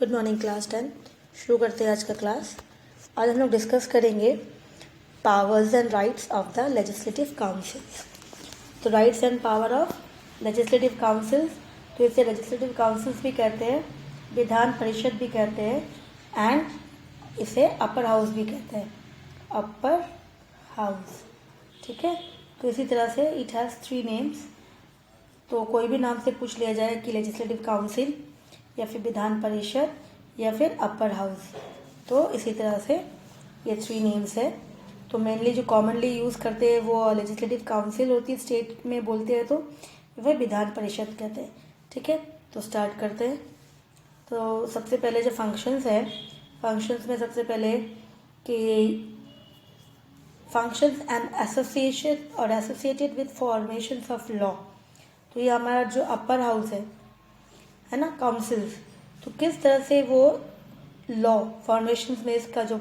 Good morning class 10। शुरू करते हैं आज का क्लास। आज हम लोग डिस्कस करेंगे powers and rights of the legislative councils. तो rights and power of legislative councils, तो इसे लेजिस्लेटिव काउंसिल्स भी कहते हैं, विधान परिषद भी कहते हैं एंड इसे अपर हाउस भी कहते हैं, अपर हाउस। ठीक है, तो इसी तरह से इट हैज़ 3 नेम्स। तो कोई भी नाम से पूछ लिया जाए कि लेजिस्लेटिव काउंसिल या फिर विधान परिषद या फिर अपर हाउस, तो इसी तरह से ये 3 नेम्स है। तो मेनली जो कॉमनली यूज़ करते हैं वो लेजिस्लेटिव काउंसिल होती है, स्टेट में बोलते हैं तो वह विधान परिषद कहते हैं। ठीक है, तो स्टार्ट करते हैं। तो सबसे पहले जो फंक्शंस है, फंक्शंस में सबसे पहले कि फंक्शंस एंड एसोसिएशन और associated with formations of law. तो ये हमारा जो अपर हाउस है ना, काउंसिल्स, तो किस तरह से वो लॉ फॉर्मेशंस में इसका जो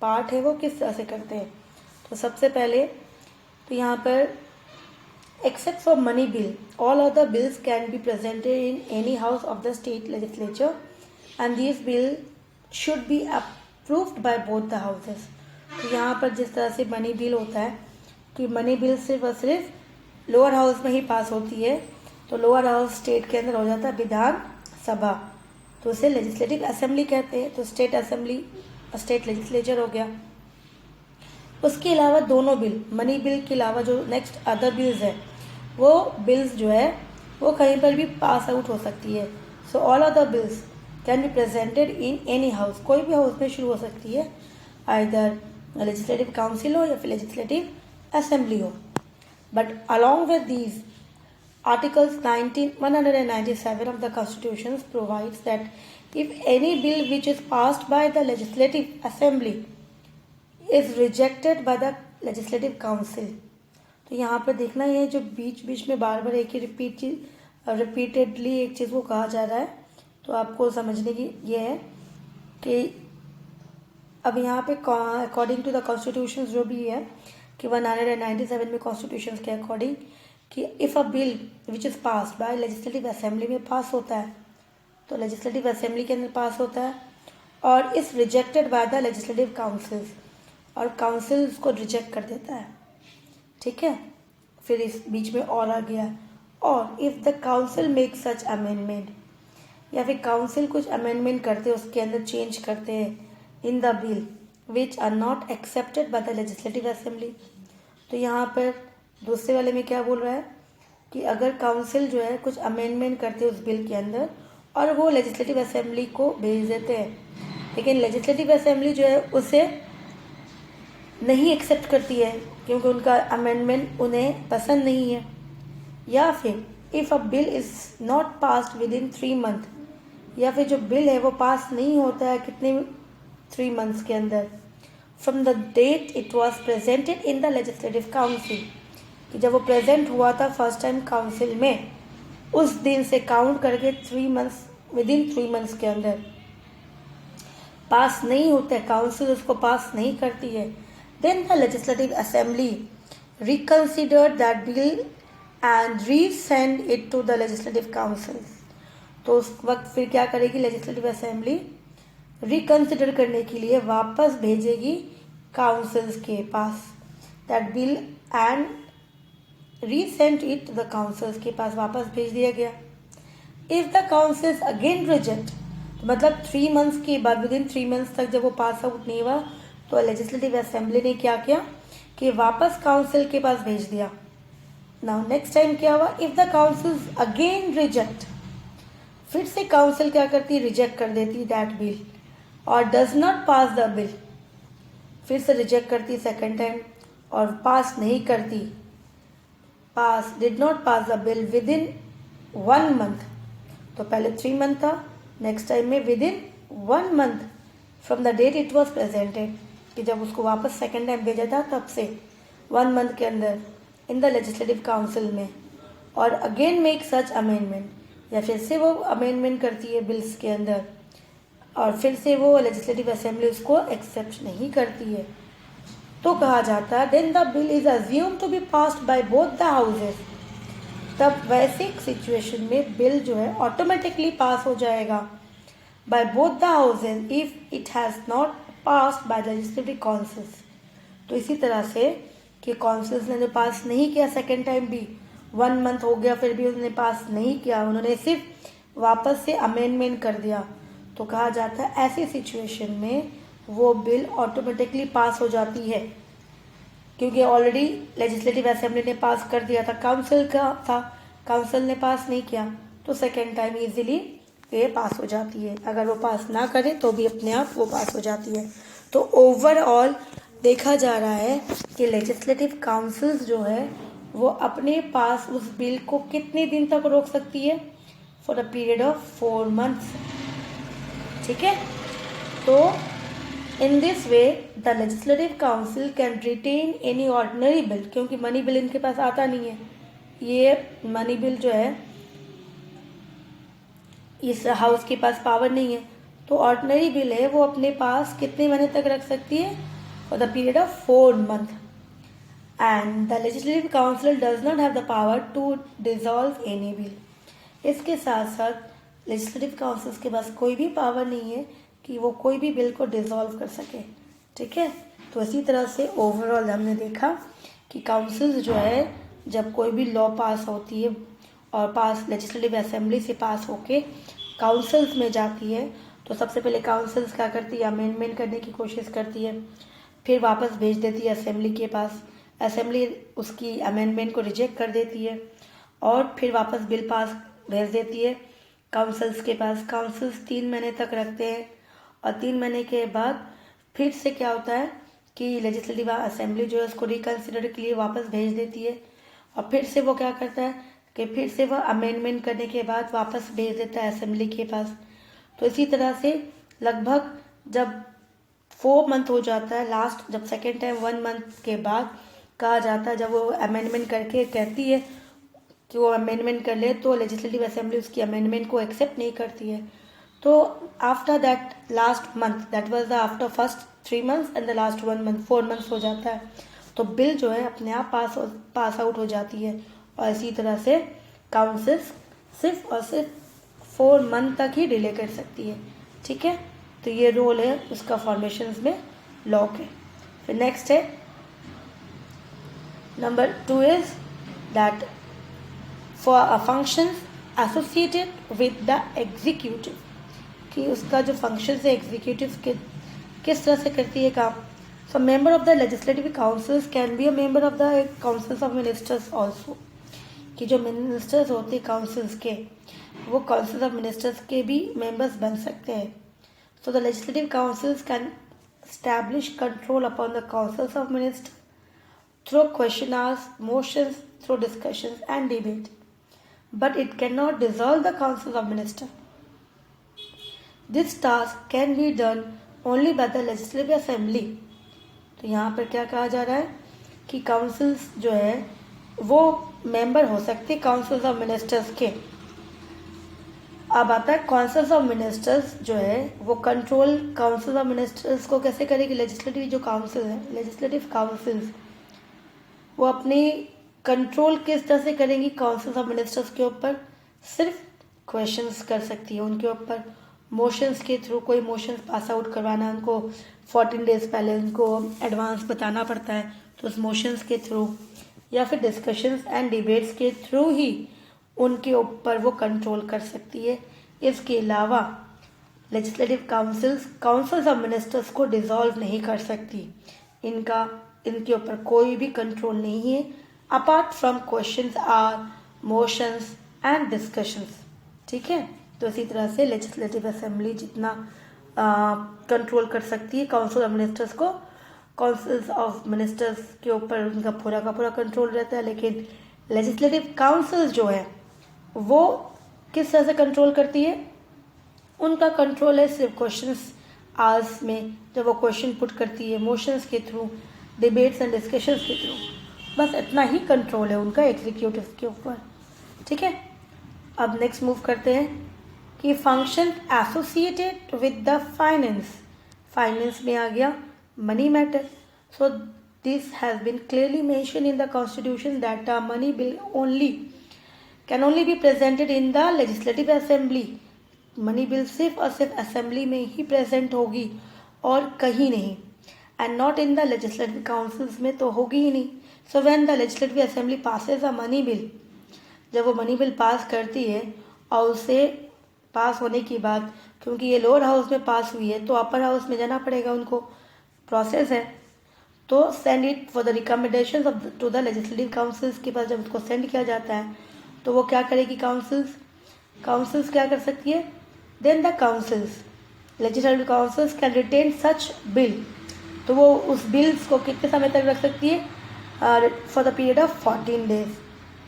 पार्ट है वो किस तरह से करते हैं। तो सबसे पहले तो यहाँ पर except for money bill, all other bills can be presented in any house of the state legislature and this bill should be approved by both the houses. तो यहाँ पर जिस तरह से मनी बिल होता है कि मनी बिल सिर्फ और सिर्फ लोअर हाउस में ही पास होती है, तो लोअर हाउस स्टेट के अंदर हो जाता है विधान सभा, तो उसे लेजिस्लेटिव असेंबली कहते हैं। तो स्टेट असेंबली, स्टेट लेजिस्लेचर हो गया। उसके अलावा दोनों बिल, मनी बिल के अलावा जो नेक्स्ट अदर बिल्स है, वो बिल्स जो है वो कहीं पर भी पास आउट हो सकती है। So all other bills can be presented in any house, कोई भी हाउस में शुरू हो सकती है, आइदर लेजिस्लेटिव काउंसिल हो या फिर लेजिस्लेटिव असेंबली हो। But along with these Articles 197 of the Constitution provides that if any bill which is passed by the Legislative Assembly is rejected by the Legislative Council, तो यहाँ पर देखना ये जो बीच बीच में बार बार एक ही रिपीटेडली एक चीज़ को कहा जा रहा है, तो आपको समझने की ये है कि अब यहाँ पे अकॉर्डिंग टू द कॉन्स्टिट्यूशन जो भी है कि 197 में कॉन्स्टिट्यूशन के अकॉर्डिंग कि if a bill which is passed by legislative assembly में पास होता है, तो लेजिस्लेटिव असेंबली के अंदर पास होता है और इस rejected by the legislative councils, और काउंसिल उसको रिजेक्ट कर देता है। ठीक है, फिर इस बीच में और आ गया, और if the council make such amendment, या फिर काउंसिल कुछ अमेंडमेंट करते हैं, उसके अंदर चेंज करते हैं in the bill which are not accepted by the legislative assembly. तो यहाँ पर दूसरे वाले में क्या बोल रहा है कि अगर काउंसिल जो है कुछ अमेंडमेंट करते हैं उस बिल के अंदर और वो लेजिस्लेटिव असेंबली को भेज देते हैं, लेकिन लेजिस्लेटिव असेंबली जो है उसे नहीं एक्सेप्ट करती है क्योंकि उनका अमेंडमेंट उन्हें पसंद नहीं है, या फिर if a bill is not passed with in 3 month, या फिर जो बिल है वो पास नहीं होता है कितने 3 मंथ्स के अंदर, from the date it was presented in the legislative council, कि जब वो प्रेजेंट हुआ था फर्स्ट टाइम काउंसिल में, उस दिन से काउंट करके 3 मंथ्स, विद इन 3 मंथ्स के अंदर पास नहीं होता है, काउंसिल उसको पास नहीं करती है, then the legislative assembly reconsider that bill and resend it to the legislative council. तो उस वक्त फिर क्या करेगी लेजिस्लेटिव असेंबली, रिकंसिडर करने के लिए वापस भेजेगी काउंसिल्स के पास that bill and resent it the councils के पास वापस भेज दिया गया। If the councils again reject, तो मतलब 3 मंथ्स के बाद, विद इन 3 मंथ्स तक जब वो पास आउट नहीं हुआ, तो लेजिस्लेटिव असेंबली ने क्या किया कि वापस काउंसिल के पास भेज दिया। नाउ नेक्स्ट टाइम क्या हुआ, if the councils again reject, फिर से काउंसिल क्या करती है, रिजेक्ट कर देती दैट बिल और does not pass the bill, फिर से रिजेक्ट करती सेकेंड टाइम और पास नहीं करती, pass did not pass the bill within 1 month, तो पहले 3 मंथ था, नेक्स्ट टाइम में within 1 month from the date it was presented, कि जब उसको वापस सेकेंड टाइम भेजा था तब से 1 मंथ के अंदर इन द लेजिस्लेटिव काउंसिल में, और अगेन मेक सच अमेंडमेंट, या फिर से वो अमेंडमेंट करती है बिल्स के अंदर और फिर से वो लेजिस्लेटिव असेंबली उसको एक्सेप्ट नहीं करती है, तो कहा जाता है then the bill is assume to be passed by both the houses. तब वैसे सिचुएशन में बिल जो है ऑटोमेटिकली पास हो जाएगा by both the houses if it has not passed by the legislative councils. तो इसी तरह से कि काउंसिल्स ने जो पास नहीं किया सेकेंड टाइम भी, 1 मंथ हो गया फिर भी उन्होंने पास नहीं किया, उन्होंने सिर्फ वापस से अमेंडमेंट कर दिया, तो कहा जाता है ऐसी सिचुएशन में वो बिल ऑटोमेटिकली पास हो जाती है, क्योंकि ऑलरेडी लेजिस्लेटिव असेंबली ने पास कर दिया था, काउंसिल का था, काउंसिल ने पास नहीं किया, तो सेकेंड टाइम इजीली ये पास हो जाती है। अगर वो पास ना करे तो भी अपने आप वो पास हो जाती है। तो ओवरऑल देखा जा रहा है कि लेजिस्लेटिव काउंसिल्स जो है वो अपने पास उस बिल को कितने दिन तक रोक सकती है, for a period of 4 months. ठीक है, तो in this way the legislative council can retain any ordinary bill, क्योंकि मनी बिल इनके पास आता नहीं है, ये मनी बिल जो है इस हाउस के पास पावर नहीं है, तो ऑर्डिनरी बिल है वो अपने पास कितने महीने तक रख सकती है, for the period of 4 month. And the legislative council does not have the power to dissolve any bill. इसके साथ साथ लेजिस्लेटिव काउंसिल्स के पास कोई भी पावर नहीं है कि वो कोई भी बिल को डिसॉल्व कर सके। ठीक है, तो इसी तरह से ओवरऑल हमने देखा कि काउंसिल्स जो है जब कोई भी लॉ पास होती है और पास लेजिस्लेटिव असेंबली से पास होके काउंसिल्स में जाती है, तो सबसे पहले काउंसिल्स क्या करती है, अमेंडमेंट करने की कोशिश करती है, फिर वापस भेज देती है असेंबली के पास, असेंबली उसकी अमेंडमेंट को रिजेक्ट कर देती है और फिर वापस बिल पास भेज देती है काउंसिल्स के पास। काउंसिल्स 3 महीने तक रखते हैं और 3 महीने के बाद फिर से क्या होता है कि लेजिस्लेटिव असेंबली जो है उसको रिकन्सिडर के लिए वापस भेज देती है और फिर से वो क्या करता है कि फिर से वह अमेंडमेंट करने के बाद वापस भेज देता है असेंबली के पास। तो इसी तरह से लगभग जब 4 मंथ हो जाता है, लास्ट जब सेकेंड टाइम 1 मंथ के बाद कहा जाता है, जब वो अमेंडमेंट करके कहती है कि वो अमेंडमेंट कर ले, तो लेजिस्लेटिव असेंबली उसकी अमेंडमेंट को एक्सेप्ट नहीं करती है। तो after that last month, that was the after first 3 months and the last 1 month, 4 months हो जाता है, तो बिल जो है अपने आप पास आउट हो जाती है। और इसी तरह से काउंसिल्स सिर्फ और सिर्फ 4 मंथ तक ही डिले कर सकती है। ठीक है, तो ये रोल है उसका फॉर्मेशंस में लॉ के। फिर नेक्स्ट है number 2 is that for a functions associated with the executive, कि उसका जो फंक्शन है एग्जीक्यूटिव के किस तरह से करती है काम। So member of the legislative councils can be a member of the councils of ministers also, कि जो मिनिस्टर्स होते हैं काउंसिल्स के, वो काउंसिल ऑफ मिनिस्टर्स के भी मेंबर्स बन सकते हैं। So the legislative councils can establish control upon the councils of ministers through question hours, motions, through discussions and debate, but it cannot dissolve the council of ministers. This task can be done only by the legislative assembly. तो यहाँ पर क्या कहा जा रहा है कि councils जो है वो मेंबर हो सकते काउंसिल्स ऑफ मिनिस्टर्स के। अब आता है काउंसिल्स ऑफ मिनिस्टर्स जो है वो कंट्रोल काउंसिल ऑफ मिनिस्टर्स को कैसे करेगी। लेजिस्लेटिव जो काउंसिल है, लेजिस्लेटिव काउंसिल्स वो अपनी कंट्रोल किस तरह से करेंगी काउंसिल ऑफ मिनिस्टर्स के ऊपर, सिर्फ क्वेश्चंस कर सकती है उनके ऊपर, मोशंस के थ्रू कोई मोशंस पास आउट करवाना, उनको 14 डेज पहले उनको एडवांस बताना पड़ता है, तो उस मोशंस के थ्रू या फिर डिस्कशंस एंड डिबेट्स के थ्रू ही उनके ऊपर वो कंट्रोल कर सकती है। इसके अलावा लेजिस्लेटिव काउंसिल्स ऑफ मिनिस्टर्स को डिसॉल्व नहीं कर सकती, इनके ऊपर कोई भी कंट्रोल नहीं है apart from questions or motions and discussions. ठीक है, तो इसी तरह से लेजिस्लेटिव असेंबली जितना कंट्रोल कर सकती है काउंसिल ऑफ मिनिस्टर्स को, काउंसिल्स ऑफ मिनिस्टर्स के ऊपर उनका पूरा का पूरा कंट्रोल रहता है। लेकिन लेजिस्लेटिव काउंसिल्स जो है वो किस तरह से कंट्रोल करती है, उनका कंट्रोल है सिर्फ क्वेश्चंस आवर्स में, जब वो क्वेश्चन पुट करती है, मोशंस के थ्रू, डिबेट्स एंड डिस्कशंस के थ्रू, बस इतना ही कंट्रोल है उनका एग्जीक्यूटिव के ऊपर। ठीक है, अब नेक्स्ट मूव करते हैं कि function associated with the finance में आ गया money matter. So this has been clearly mention in the constitution that a money bill can only be presented in the legislative assembly money bill सिर्फ और सिर्फ assembly में ही present होगी और कहीं नहीं, and not in the legislative councils में तो होगी ही नहीं. So when the legislative assembly passes a money bill, जब वो मनी बिल पास करती है और उसे पास होने की बाद, क्योंकि ये लोअर हाउस में पास हुई है तो अपर हाउस में जाना पड़ेगा उनको, प्रोसेस है, तो send it for the recommendation to the legislative councils के पास. जब उसको सेंड किया जाता है तो वो क्या करेगी, काउंसिल्स क्या कर सकती है, then the councils, legislative councils can retain such bill, तो वो उस बिल्स को कितने समय तक रख सकती है, for the period of 14 days.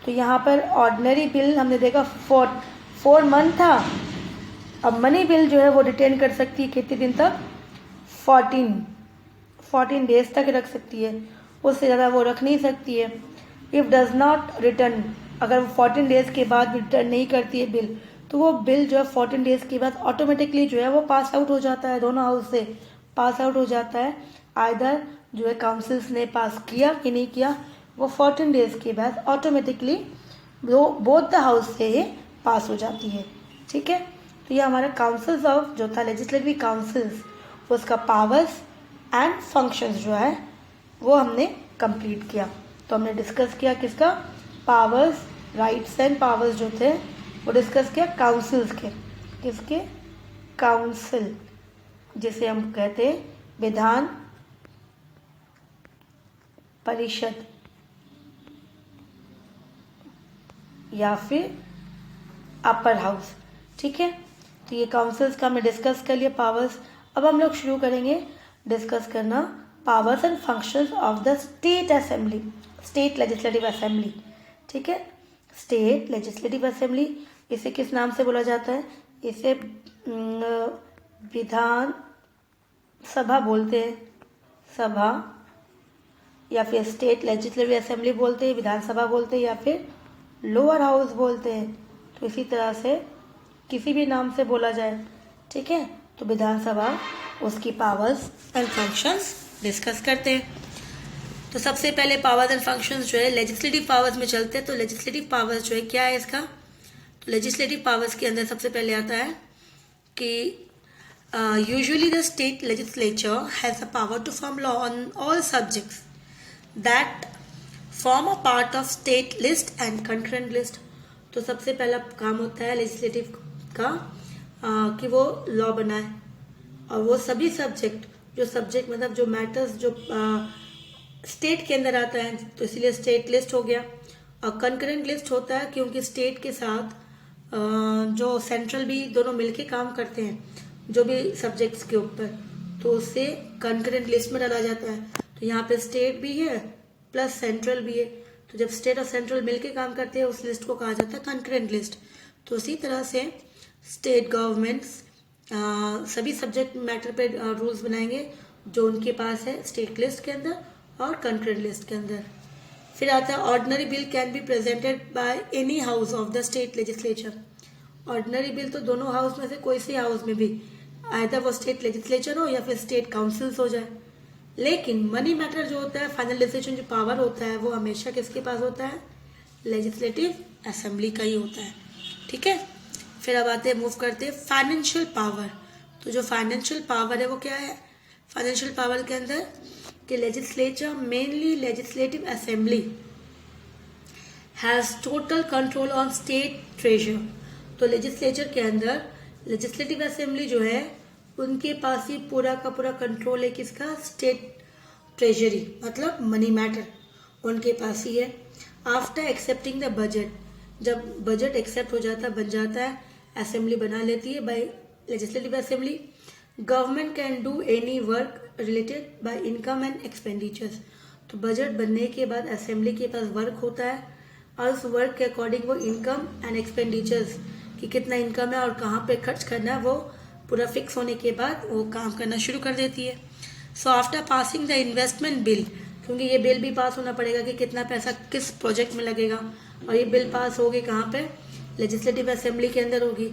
तो यहाँ पर ऑर्डिनरी बिल हमने देखा 4 मंथ था, अब मनी बिल जो है वो रिटेन कर सकती है कितने दिन तक, 14 डेज तक रख सकती है, उससे ज़्यादा वो रख नहीं सकती है. इफ़ डज नॉट रिटर्न, अगर वो 14 डेज के बाद रिटर्न नहीं करती है बिल, तो वो बिल जो है 14 डेज के बाद ऑटोमेटिकली जो है वो पास आउट हो जाता है, दोनों हाउस से पास आउट हो जाता है. आइदर जो है काउंसिल्स ने पास किया कि नहीं किया, वो 14 डेज के बाद ऑटोमेटिकली वो बोथ द हाउस से ही पास हो जाती है. ठीक है, तो ये हमारा काउंसिल्स ऑफ जो था लेजिस्लेटिव काउंसिल्स, उसका पावर्स एंड फंक्शंस जो है वो हमने कंप्लीट किया. तो हमने डिस्कस किया किसका, पावर्स, राइट्स एंड पावर्स जो थे वो डिस्कस किया काउंसिल्स के, किसके, काउंसिल, जिसे हम कहते हैं विधान परिषद या फिर अपर हाउस. ठीक है, तो ये काउंसिल्स का हमने डिस्कस कर लिया, पावर्स. अब हम लोग शुरू करेंगे डिस्कस करना powers and functions of the state assembly, state legislative assembly. ठीक है, स्टेट लेजिस्लेटिव असेंबली, इसे किस नाम से बोला जाता है, इसे विधान सभा बोलते हैं, सभा, या फिर स्टेट लेजिस्लेटिव असेंबली बोलते हैं, विधानसभा बोलते हैं, या फिर लोअर हाउस बोलते हैं. तो इसी तरह से किसी भी नाम से बोला जाए. ठीक है, तो विधानसभा, उसकी पावर्स एंड फंक्शंस डिस्कस करते हैं. तो सबसे पहले पावर्स एंड फंक्शंस जो है लेजिस्लेटिव पावर्स में चलते हैं. तो लेजिस्लेटिव पावर्स जो है क्या है इसका, तो लेजिस्लेटिव पावर्स के अंदर सबसे पहले आता है कि usually the state legislature has a power to form law on all subjects that form a part of state list and concurrent list. तो सबसे पहला काम होता है लेजिस्लेटिव का कि वो लॉ बनाए, और वो सभी सब्जेक्ट, जो सब्जेक्ट मतलब जो मैटर्स जो स्टेट के अंदर आता है, तो इसलिए स्टेट लिस्ट हो गया. और कंकरेंट लिस्ट होता है क्योंकि स्टेट के साथ जो सेंट्रल भी दोनों मिलके काम करते हैं जो भी सब्जेक्ट्स के ऊपर, तो उससे कंकरेंट लिस्ट में डाला जाता है. तो यहाँ पे स्टेट भी है प्लस सेंट्रल भी है, तो जब स्टेट और सेंट्रल मिलके काम करते हैं उस लिस्ट को कहा जाता है कंकरेंट लिस्ट. तो उसी तरह से स्टेट गवर्नमेंट्स सभी सब्जेक्ट मैटर पे रूल्स बनाएंगे जो उनके पास है स्टेट लिस्ट के अंदर और कंकरेंट लिस्ट के अंदर. फिर आता है ordinary bill can be presented by any house of the state legislature. Ordinary bill तो दोनों हाउस में से कोई से हाउस में भी, आइदर वो स्टेट लेजिस्लेचर हो या फिर स्टेट काउंसिल्स हो जाए. लेकिन मनी मैटर जो होता है, फाइनल डिसीजन जो पावर होता है, वो हमेशा किसके पास होता है, लेजिस्लेटिव असेंबली का ही होता है. ठीक है, फिर अब आते हैं, मूव करते हैं फाइनेंशियल पावर. तो जो फाइनेंशियल पावर है वो क्या है, फाइनेंशियल पावर के अंदर कि legislature, mainly legislative assembly has total control on state treasure. तो लेजिस्लेचर के अंदर लेजिस्लेटिव असेंबली जो है उनके पास ही पूरा का पूरा कंट्रोल है किसका, स्टेट ट्रेजरी, मतलब मनी मैटर उनके पास ही है. आफ्टर एक्सेप्टिंग द बजट, जब बजट एक्सेप्ट हो जाता है, बन जाता है, असेंबली बना लेती है by legislative assembly. Government can do any work related by income and expenditures. तो बजट बनने के बाद असेंबली के पास वर्क होता है और उस वर्क के अकॉर्डिंग वो इनकम एंड एक्सपेंडिचर्स कि कितना इनकम है और कहाँ पे खर्च करना है वो पूरा फिक्स होने के बाद वो काम करना शुरू कर देती है. So after passing the investment bill, क्योंकि ये बिल भी पास होना पड़ेगा कि कितना पैसा किस प्रोजेक्ट में लगेगा, और ये बिल पास होगी कहाँ पे, लेजिस्लेटिव असेंबली के अंदर होगी.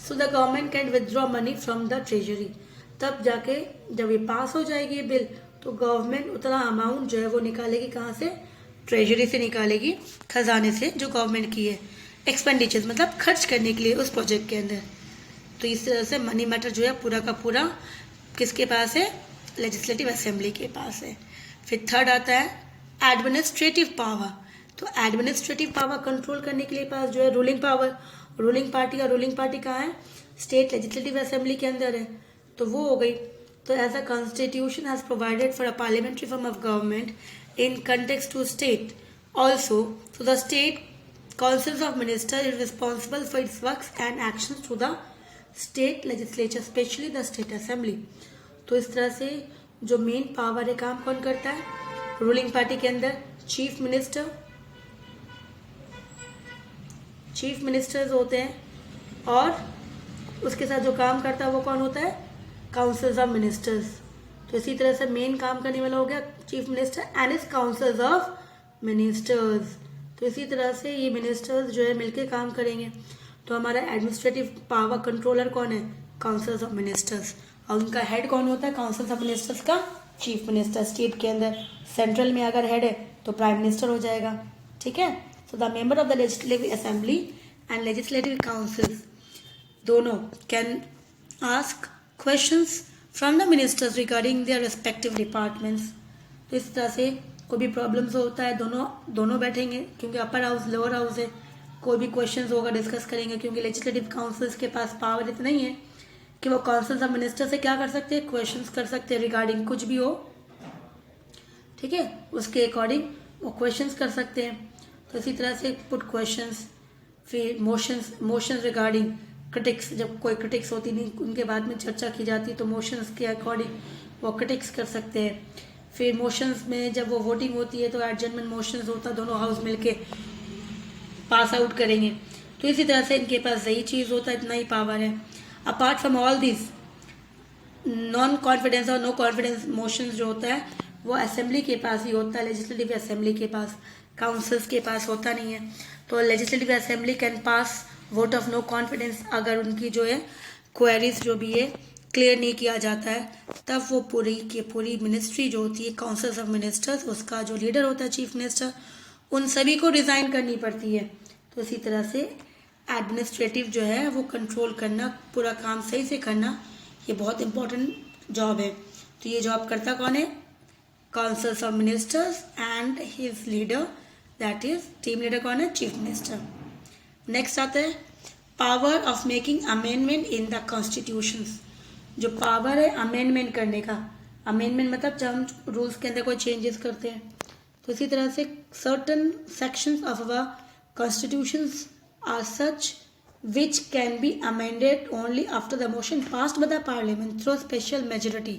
So the government can withdraw money from the treasury. तब जाके जब ये पास हो जाएगी ये बिल, तो गवर्नमेंट उतना अमाउंट जो है वो निकालेगी कहाँ से, ट्रेजरी से निकालेगी, खजाने से जो गवर्नमेंट की है, एक्सपेंडिचर्स मतलब खर्च करने के लिए उस प्रोजेक्ट के अंदर. तो इस तरह से मनी मैटर जो है पूरा का पूरा किसके पास है, लेजिस्लेटिव असेंबली के पास है। फिर थर्ड आता है एडमिनिस्ट्रेटिव पावर। तो एडमिनिस्ट्रेटिव पावर कंट्रोल करने के लिए पास जो है रूलिंग पावर, रूलिंग पार्टी कहाँ है, स्टेट लेजिस्लेटिव असेंबली के अंदर है, तो वो हो गई। तो as a constitution has provided for a parliamentary form of government in context to state also, तो the state councils of ministers is responsible for its works and actions to the state legislature, especially the state assembly। तो इस तरह से जो main power है, काम कौन करता है, रूलिंग पार्टी के अंदर चीफ मिनिस्टर्स होते हैं, और उसके साथ जो काम करता है वो कौन होता है, काउंसिल्स ऑफ मिनिस्टर्स। तो इसी तरह से मेन काम करने वाला हो गया chief minister and is councils of ministers. तो इसी तरह से ये मिनिस्टर्स जो है मिलके काम करेंगे। तो हमारा एडमिनिस्ट्रेटिव पावर कंट्रोलर कौन है, काउंसिल्स ऑफ मिनिस्टर्स, और उनका हेड कौन होता है, काउंसिल्स ऑफ मिनिस्टर्स का चीफ मिनिस्टर। स्टेट के अंदर सेंट्रल में अगर हेड है तो प्राइम मिनिस्टर हो जाएगा, ठीक है। So the member of the legislative assembly and legislative councils दोनों can ask questions from the ministers regarding their respective departments. तो इस तरह से कोई भी प्रॉब्लम्स होता है, दोनों बैठेंगे, क्योंकि अपर हाउस लोअर हाउस है, कोई भी क्वेश्चंस होगा डिस्कस करेंगे, क्योंकि लेजिस्लेटिव काउंसिल्स के पास पावर इतना ही है कि वो काउंसिल्स ऑफ मिनिस्टर से क्या कर सकते हैं, क्वेश्चंस कर सकते हैं रिगार्डिंग कुछ भी हो, ठीक है, उसके अकॉर्डिंग वो क्वेश्चंस कर सकते हैं। तो इसी तरह से पुट क्वेश्चंस, फिर मोशंस रिगार्डिंग क्रिटिक्स, जब कोई क्रिटिक्स होती नहीं उनके बाद में चर्चा की जाती तो मोशंस के अकॉर्डिंग वो क्रिटिक्स कर सकते हैं। फिर मोशंस में जब वो वोटिंग होती है तो एडजमेंट मोशंस होता है, दोनों हाउस मिलके पास आउट करेंगे। तो इसी तरह से इनके पास यही चीज़ होता है, इतना ही पावर है। Apart from all this non confidence और नो कॉन्फिडेंस मोशंस जो होता है वो असेंबली के पास ही होता है, लेजिस्लेटिव असेंबली के पास, काउंसिल्स के पास होता नहीं है। तो legislative assembly can pass vote of no confidence अगर उनकी जो है क्वेरीज जो भी है क्लियर नहीं किया जाता है, तब वो पूरी मिनिस्ट्री जो होती है काउंसिल्स ऑफ मिनिस्टर्स, उसका जो लीडर होता है चीफ मिनिस्टर, उन सभी को रिजाइन करनी पड़ती है। तो इसी तरह से एडमिनिस्ट्रेटिव जो है वो कंट्रोल करना, पूरा काम सही से करना, ये बहुत इंपॉर्टेंट जॉब है। तो ये जॉब करता कौन है, councils of ministers and his leader, that is team leader कौन है, चीफ मिनिस्टर। नेक्स्ट आता है power of making amendment in the constitutions. जो पावर है अमेंडमेंट करने का, अमेंडमेंट मतलब जब हम रूल्स के अंदर कोई चेंजेस करते हैं, तो इसी तरह से certain sections of our constitutions are such which can be amended only after the motion passed by the parliament through special majority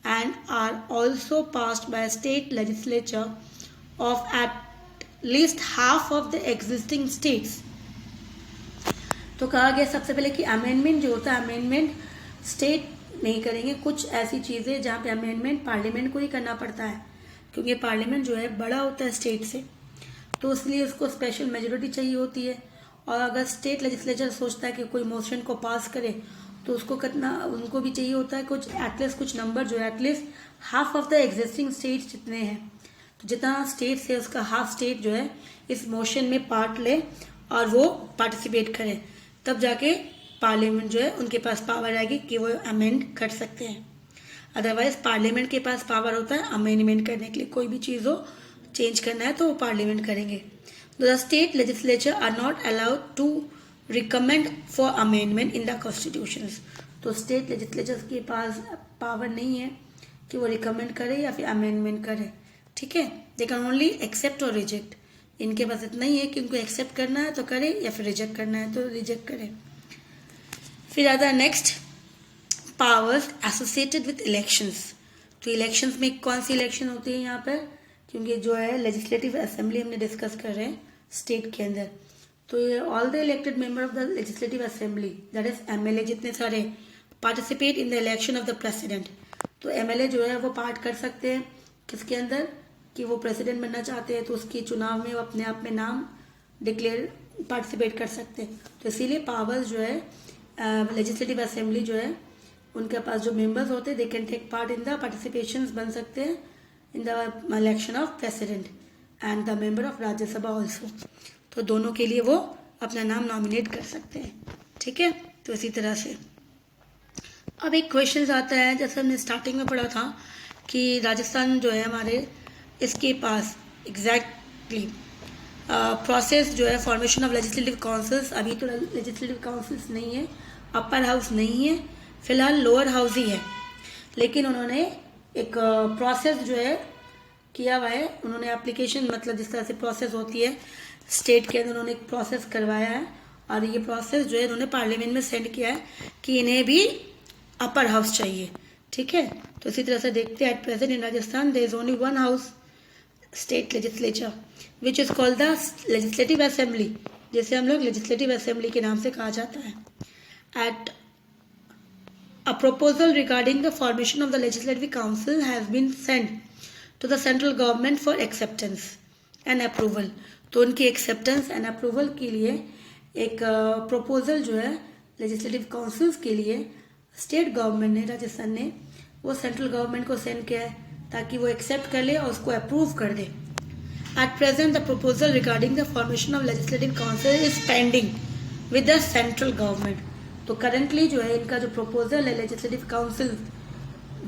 and are also passed by a state legislature of at least half of the existing states। तो कहा गया सबसे पहले कि amendment जो होता है, amendment state नहीं करेंगे, कुछ ऐसी चीज़ें जहाँ पे अमेंडमेंट पार्लियामेंट को ही करना पड़ता है, क्योंकि पार्लियामेंट जो है बड़ा होता है स्टेट से, तो इसलिए उसको स्पेशल मेजोरिटी चाहिए होती है। और अगर स्टेट लेजिस्लेचर सोचता है कि कोई मोशन को पास करे तो उसको कितना, उनको भी चाहिए होता है कुछ एटलीस्ट कुछ नंबर जो है at least half of the existing states जितने हैं, तो जितना स्टेट्स है उसका हाफ स्टेट जो है इस मोशन में पार्ट ले और वो पार्टिसिपेट करें, तब जाके पार्लियामेंट जो है उनके पास पावर आएगी कि वो अमेंड कर सकते हैं। अदरवाइज पार्लियामेंट के पास पावर होता है अमेंडमेंट करने के लिए, कोई भी चीज़ हो चेंज करना है तो वो पार्लियामेंट करेंगे। The state legislature are not allowed to recommend for amendment in the constitutions। तो स्टेट लेजिस्लेचर के पास पावर नहीं है कि वो रिकमेंड करे या फिर अमेंडमेंट करे, ठीक है। दे कैन ओनली एक्सेप्ट और रिजेक्ट, इनके पास इतना ही है कि उनको एक्सेप्ट करना है तो करे या फिर रिजेक्ट करना है तो रिजेक्ट करे। फिर आता है next powers associated with elections. तो इलेक्शंस में कौन सी इलेक्शन होती है यहाँ पर, क्योंकि जो है लेजिस्लेटिव असेंबली हमने डिस्कस कर रहे हैं स्टेट के अंदर, तो ये all the elected member of the legislative assembly that is MLA जितने सारे participate in the election of the president. तो एमएलए जो है वो पार्ट कर सकते हैं किसके अंदर, कि वो प्रेसिडेंट बनना चाहते हैं तो उसके चुनाव में वो अपने आप में नाम डिक्लेयर पार्टिसिपेट कर सकते हैं। तो इसीलिए पावर्स जो है लेजिस्लेटिव असेंबली जो है उनके पास जो मेंबर्स होते हैं they can take part in the participations, बन सकते हैं in the election of president and the member of Rajya Sabha also. तो दोनों के लिए वो अपना नाम नॉमिनेट कर सकते हैं, ठीक है। तो इसी तरह से अब एक क्वेश्चन आता है, जैसे हमने स्टार्टिंग में पढ़ा था कि राजस्थान जो है हमारे, इसके पास एग्जैक्टली प्रोसेस जो है फॉर्मेशन ऑफ लेजिस्लेटिव काउंसिल्स, अभी तो लेजिस्लेटिव काउंसिल्स नहीं है, अपर हाउस नहीं है, फिलहाल लोअर हाउस ही है, लेकिन उन्होंने एक प्रोसेस जो है किया हुआ है, उन्होंने एप्लीकेशन, मतलब जिस तरह से प्रोसेस होती है स्टेट के अंदर, उन्होंने एक प्रोसेस करवाया है और ये प्रोसेस जो है उन्होंने पार्लियामेंट में सेंड किया है कि इन्हें भी अपर हाउस चाहिए। ठीक है, तो इसी तरह से देखते हैं at present in Rajasthan there is only one house state legislature which is called the legislative assembly, जिसे हम लोग लेजिस्लेटिव असेंबली के नाम से कहा जाता है। At a proposal regarding the formation of the legislative council has been sent to the central government for acceptance and approval। तो उनकी एक्सेप्टेंस एंड अप्रूवल के लिए एक प्रपोजल जो है लेजिस्लेटिव काउंसिल्स के लिए स्टेट गवर्नमेंट ने, राजस्थान ने, वो सेंट्रल गवर्नमेंट को सेंड किया है ताकि वो एक्सेप्ट कर ले और उसको अप्रूव कर दे। At present the proposal regarding the formation of legislative council is pending with the central government. तो करंटली जो है इनका जो प्रपोजल है लेजिस्लेटिव काउंसिल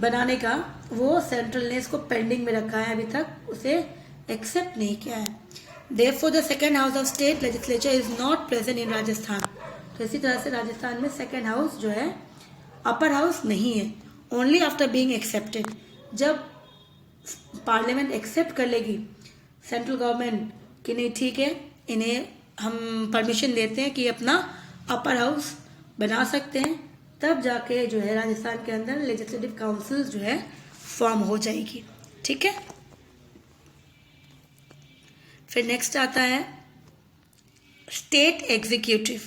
बनाने का, वो सेंट्रल ने इसको पेंडिंग में रखा है, अभी तक उसे एक्सेप्ट नहीं किया है। Therefore the second house of state legislature is not present in Rajasthan. तो इसी तरह से राजस्थान में सेकेंड हाउस जो है अपर हाउस नहीं है, ओनली आफ्टर बीइंग एक्सेप्टेड। जब पार्लियामेंट एक्सेप्ट कर लेगी सेंट्रल गवर्नमेंट कि नहीं ठीक है, इन्हें हम परमिशन देते हैं कि अपना अपर हाउस बना सकते हैं, तब जाके जो है राजस्थान के अंदर लेजिस्लेटिव काउंसिल जो है फॉर्म हो जाएगी। ठीक है, फिर नेक्स्ट आता है स्टेट एग्जीक्यूटिव।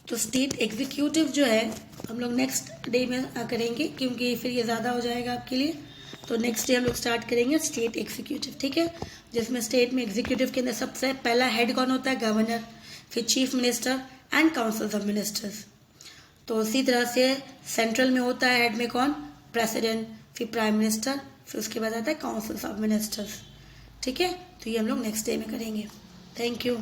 तो स्टेट एग्जीक्यूटिव जो है हम लोग नेक्स्ट डे में करेंगे, क्योंकि फिर ये ज़्यादा हो जाएगा आपके लिए। तो नेक्स्ट डे हम लोग स्टार्ट करेंगे स्टेट एग्जीक्यूटिव। ठीक है, जिसमें स्टेट में एग्जीक्यूटिव के अंदर सबसे पहला हेड कौन होता है? गवर्नर, फिर chief minister and council of ministers. तो उसी तरह से सेंट्रल में होता है हेड में कौन? प्रेसिडेंट, फिर प्राइम मिनिस्टर, फिर उसके बाद आता है काउंसिल ऑफ मिनिस्टर्स। ठीक है, तो ये हम लोग नेक्स्ट डे में करेंगे। Thank you.